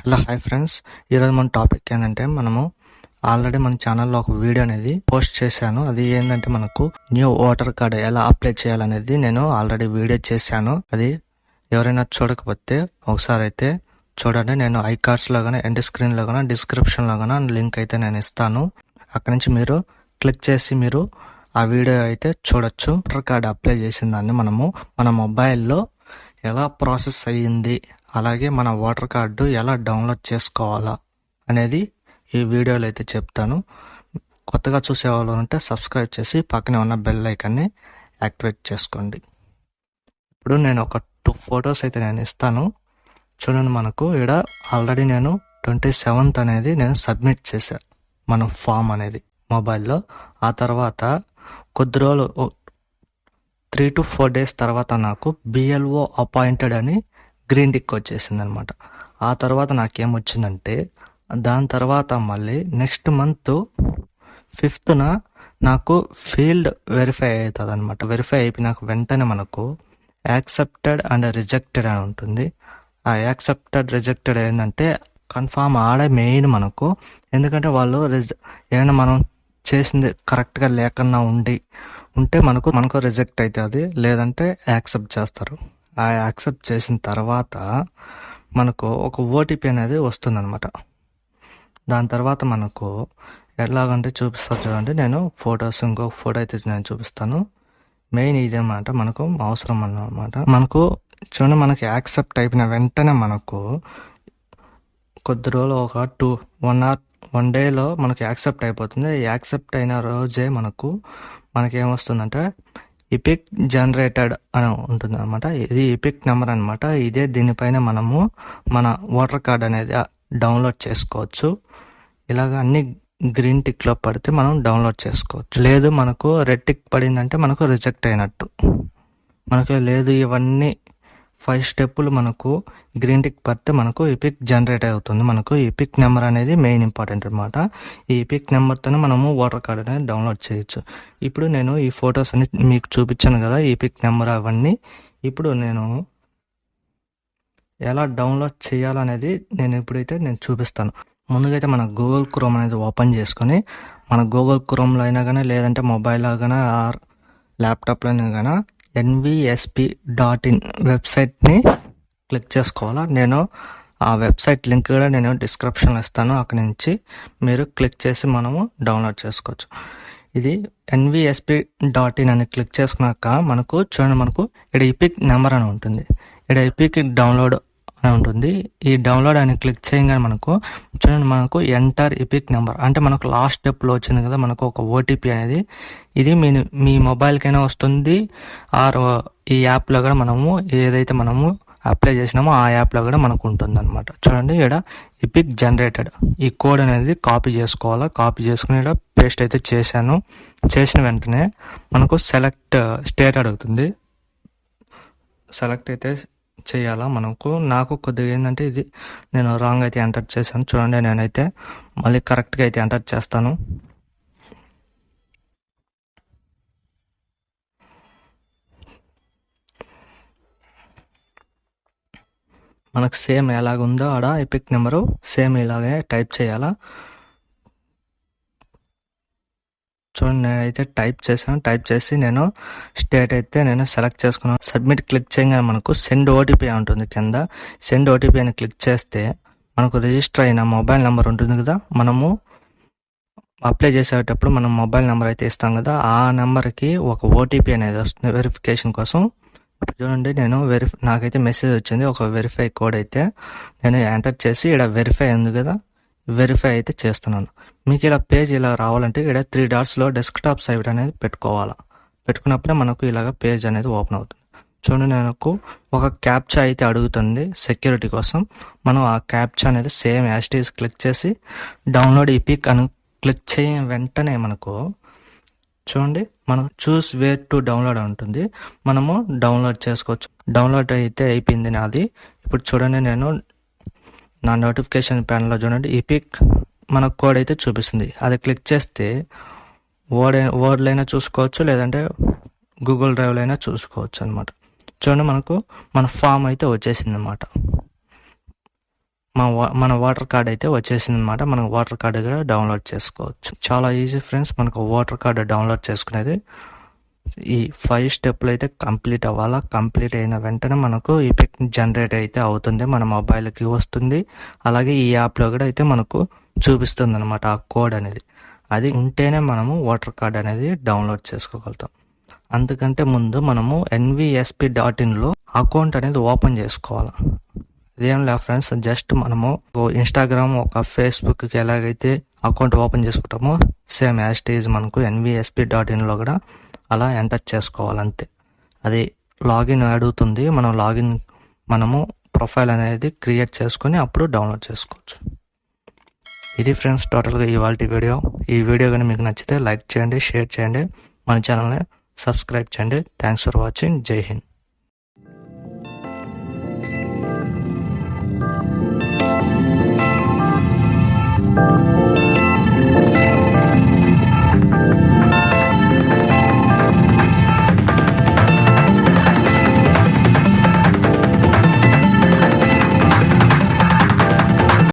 Hello hi friends, ఈరోజు మన topic ఏంటంటే మనము ఆల్రెడీ మన ఛానల్లో ఒక వీడియో అనేది పోస్ట్ చేశాను. అది ఏంటంటే మనకు న్యూ ఓటర్ కార్డ్ ఎలా అప్లై చేయాలనేది నేను ఆల్రెడీ వీడియో చేశాను. అది ఎవరైనా చూడకపోతే ఒకసారి అయితే చూడండి. నేను 𝐈𝐧𝐬𝐭𝐚𝐠లో కానీ ఎండ్ స్క్రీన్లో కానీ డిస్క్రిప్షన్లో కానీ లింక్ అయితే నేను ఇస్తాను. అక్కడి నుంచి మీరు క్లిక్ చేసి మీరు ఆ వీడియో అయితే చూడొచ్చు. ఓటర్ కార్డ్ అప్లై చేసిన దాన్ని మనము మన మొబైల్లో ఎలా ప్రాసెస్ అయ్యింది, అలాగే మన ఓటర్ కార్డు ఎలా డౌన్లోడ్ చేసుకోవాలా అనేది ఈ వీడియోలో అయితే చెప్తాను. కొత్తగా చూసేవాళ్ళు ఉంటే సబ్స్క్రైబ్ చేసి పక్కనే ఉన్న బెల్ ఐకాన్ని యాక్టివేట్ చేసుకోండి. ఇప్పుడు నేను ఒక 2 ఫొటోస్ అయితే నేను ఇస్తాను చూడండి. మనకు ఇక్కడ ఆల్రెడీ నేను 27th అనేది నేను సబ్మిట్ చేశాను మన ఫామ్ అనేది మొబైల్లో. ఆ తర్వాత కొద్ది రోజులు 3 to 4 days తర్వాత నాకు BLO అపాయింటెడ్ అని గ్రీన్ టిక్ వచ్చేసింది అనమాట. ఆ తర్వాత నాకేమొచ్చిందంటే దాని తర్వాత మళ్ళీ నెక్స్ట్ మంత్ 5th నాకు ఫీల్డ్ వెరిఫై అవుతుంది అనమాట. వెరిఫై అయిపోయినాక వెంటనే మనకు యాక్సెప్టెడ్ అండ్ రిజెక్టెడ్ అని ఉంటుంది. ఆ యాక్సెప్టెడ్ రిజెక్టెడ్ ఏంటంటే కన్ఫామ్ ఆడే మెయిన్ మనకు. ఎందుకంటే వాళ్ళు ఏమైనా మనం చేసింది కరెక్ట్గా లేకుండా ఉంటే మనకు రిజెక్ట్ అవుతుంది, లేదంటే యాక్సెప్ట్ చేస్తారు. ఆ యాక్సెప్ట్ చేసిన తర్వాత మనకు ఒక ఓటీపీ అనేది వస్తుందన్నమాట. దాని తర్వాత మనకు ఎలాగంటే చూపిస్తారు చూడండి. నేను ఇంకొక ఫోటో అయితే నేను చూపిస్తాను. మెయిన్ ఇదేమాట మనకు అవసరం అన్నమాట. మనకు చూడండి, మనకి యాక్సెప్ట్ అయిపోయిన వెంటనే మనకు కొద్ది రోజులు ఒక 1 డేలో మనకు యాక్సెప్ట్ అయిపోతుంది. యాక్సెప్ట్ అయిన రోజే మనకేమొస్తుందంటే 𝐕𝐞 జనరేటెడ్ అని ఉంటుంది అనమాట. ఇది 𝐕𝐞 నెంబర్ అనమాట. ఇదే దీనిపైన మనము మన ఓటర్ కార్డ్ అనేది డౌన్లోడ్ చేసుకోవచ్చు. ఇలాగ అన్ని గ్రీన్ టిక్లో పడితే మనం డౌన్లోడ్ చేసుకోవచ్చు. లేదు మనకు రెడ్ టిక్ పడిందంటే మనకు రిజెక్ట్ అయినట్టు. మనకు లేదు ఇవన్నీ 5 స్టెప్పులు మనకు గ్రీన్ టిక్ పడితే మనకు 𝐕𝐞 జనరేట్ అవుతుంది. మనకు 𝐕𝐞 నెంబర్ అనేది మెయిన్ ఇంపార్టెంట్ అనమాట. ఈ 𝐕𝐞 నెంబర్తోనే మనము ఓటర్ కార్డ్ అనేది డౌన్లోడ్ చేయొచ్చు. ఇప్పుడు నేను ఈ ఫొటోస్ అన్ని మీకు చూపించాను కదా, 𝐕𝐞 నెంబర్ అవన్నీ. ఇప్పుడు నేను ఎలా డౌన్లోడ్ చేయాలనేది నేను చూపిస్తాను. ముందుగా అయితే మన గూగుల్ క్రోమ్ అనేది ఓపెన్ చేసుకొని మన గూగుల్ క్రోమ్లో అయినా కానీ, లేదంటే మొబైల్లో కానీ ఆర్ ల్యాప్టాప్లో అయినా కానీ NVSP.in వెబ్సైట్ని క్లిక్ చేసుకోవాలా. నేను ఆ వెబ్సైట్ లింక్ కూడా నేను డిస్క్రిప్షన్లో ఇస్తాను. అక్కడి నుంచి మీరు క్లిక్ చేసి మనము డౌన్లోడ్ చేసుకోవచ్చు. ఇది NVSP.in అని క్లిక్ చేసుకున్నాక మనకు చూడండి, మనకు ఇక్కడ 𝐕𝐞 నెంబర్ అని ఉంటుంది. ఇక్కడ 𝐕𝐞 డౌన్లోడ్ అని ఉంటుంది. ఈ డౌన్లోడ్ అని క్లిక్ చేయగానే మనకు చూడండి, మనకు ఎంటర్ 𝐕𝐞 నెంబర్ అంటే మనకు లాస్ట్ స్టెప్లో వచ్చింది కదా మనకు ఒక ఓటీపీ అనేది. ఇది మీ మొబైల్కైనా వస్తుంది, ఆర్ ఈ యాప్లో కూడా మనము ఏదైతే మనము అప్లై చేసినామో ఆ యాప్లో కూడా మనకు ఉంటుంది అనమాట. చూడండి, ఇక్కడ 𝐕𝐞 జనరేటెడ్ ఈ కోడ్ అనేది కాపీ చేసుకోవాలా. కాపీ చేసుకుని ఇక్కడ పేస్ట్ అయితే చేశాను. చేసిన వెంటనే మనకు సెలెక్ట్ స్టేట్ అడుగుతుంది. సెలెక్ట్ అయితే చేయాలా నాకు కొద్దిగా ఏంటంటే ఇది నేను రాంగ్ అయితే ఎంటర్ చేశాను. చూడండి, నేనైతే మళ్ళీ కరెక్ట్గా అయితే ఎంటర్ చేస్తాను. మనకు సేమ్ ఎలాగుందో ఆడ 𝐕𝐞 నెంబరు సేమ్ ఇలాగే టైప్ చేయాలా. చూడండి, నేనైతే టైప్ చేశాను. టైప్ చేసి నేను స్టేట్ అయితే నేను సెలెక్ట్ చేసుకున్నాను. సబ్మిట్ క్లిక్ చేయగానే మనకు సెండ్ ఓటీపీ ఉంటుంది కింద. సెండ్ ఓటీపీ అని క్లిక్ చేస్తే మనకు రిజిస్టర్ అయిన మొబైల్ నెంబర్ ఉంటుంది కదా, మనము అప్లై చేసేటప్పుడు మనం మొబైల్ నెంబర్ అయితే ఇస్తాం కదా, ఆ నెంబర్కి ఒక ఓటీపీ అనేది వస్తుంది వెరిఫికేషన్ కోసం. ఇప్పుడు చూడండి, నాకైతే మెసేజ్ వచ్చింది ఒక వెరిఫై కోడ్ అయితే నేను ఎంటర్ చేసి ఇక్కడ వెరిఫై ఉంది కదా, వెరిఫై అయితే చేస్తున్నాను. మీకు ఇలా పేజ్ ఇలా రావాలంటే ఇక్కడ 3 dotsలో డెస్క్టాప్ సైట్ అనేది పెట్టుకోవాలా. పెట్టుకున్నప్పుడే మనకు ఇలాగ పేజ్ అనేది ఓపెన్ అవుతుంది. చూడండి, నాకు ఒక క్యాప్చా అయితే అడుగుతుంది సెక్యూరిటీ కోసం. మనం ఆ క్యాప్చా అనేది సేమ్ యాస్టీస్ క్లిక్ చేసి డౌన్లోడ్ 𝐕𝐞 అని క్లిక్ చేయని వెంటనే మనకు చూడండి, మనం చూస్ వేర్ టు డౌన్లోడ్ ఉంటుంది. మనము డౌన్లోడ్ చేసుకోవచ్చు. డౌన్లోడ్ అయితే అయిపోయింది నాది. ఇప్పుడు చూడండి, నేను నా నోటిఫికేషన్ ప్యానల్లో చూడండి 𝐕𝐞 మన కోడ్ అయితే చూపిస్తుంది. అది క్లిక్ చేస్తే వర్డ్లో అయినా చూసుకోవచ్చు, లేదంటే గూగుల్ డ్రైవ్లో అయినా చూసుకోవచ్చు అనమాట. చూడండి, మన ఫామ్ అయితే వచ్చేసింది అనమాట. మన ఓటర్ కార్డ్ అయితే వచ్చేసింది అనమాట. మనం ఓటర్ కార్డు కూడా డౌన్లోడ్ చేసుకోవచ్చు. చాలా ఈజీ ఫ్రెండ్స్ మనకు ఓటర్ కార్డు డౌన్లోడ్ చేసుకునేది. ఈ 5 స్టెప్లు అయితే కంప్లీట్ అవ్వాలా. కంప్లీట్ అయిన వెంటనే మనకు ఈ పిక్ జనరేట్ అయితే అవుతుంది, మన మొబైల్కి వస్తుంది. అలాగే ఈ యాప్లో కూడా అయితే మనకు చూపిస్తుంది అనమాట ఆ కోడ్ అనేది. అది ఉంటేనే మనము ఓటర్ కార్డ్ అనేది డౌన్లోడ్ చేసుకోగలుగుతాం. అందుకంటే ముందు మనము NVSP.inలో అకౌంట్ అనేది ఓపెన్ చేసుకోవాలి. ఇదేం లేదు ఫ్రెండ్స్, జస్ట్ మనము ఇన్స్టాగ్రామ్ ఒక ఫేస్బుక్కి ఎలాగైతే అకౌంట్ ఓపెన్ చేసుకుంటామో సేమ్ యాజ్ ఇట్ ఈజ్ మనకు NVSP.inలో కూడా అలా ఎంటర్ చేసుకోవాలి అంతే. అది లాగిన్ అడుగుతుంది, మనము ప్రొఫైల్ అనేది క్రియేట్ చేసుకొని అప్పుడు డౌన్లోడ్ చేసుకోవచ్చు. ఇది ఫ్రెండ్స్ టోటల్గా ఇవాల్టి వీడియో. ఈ వీడియో కానీ మీకు నచ్చితే లైక్ చేయండి, షేర్ చేయండి, మన ఛానల్ని సబ్స్క్రైబ్ చేయండి. Thanks for watching. జై హింద్.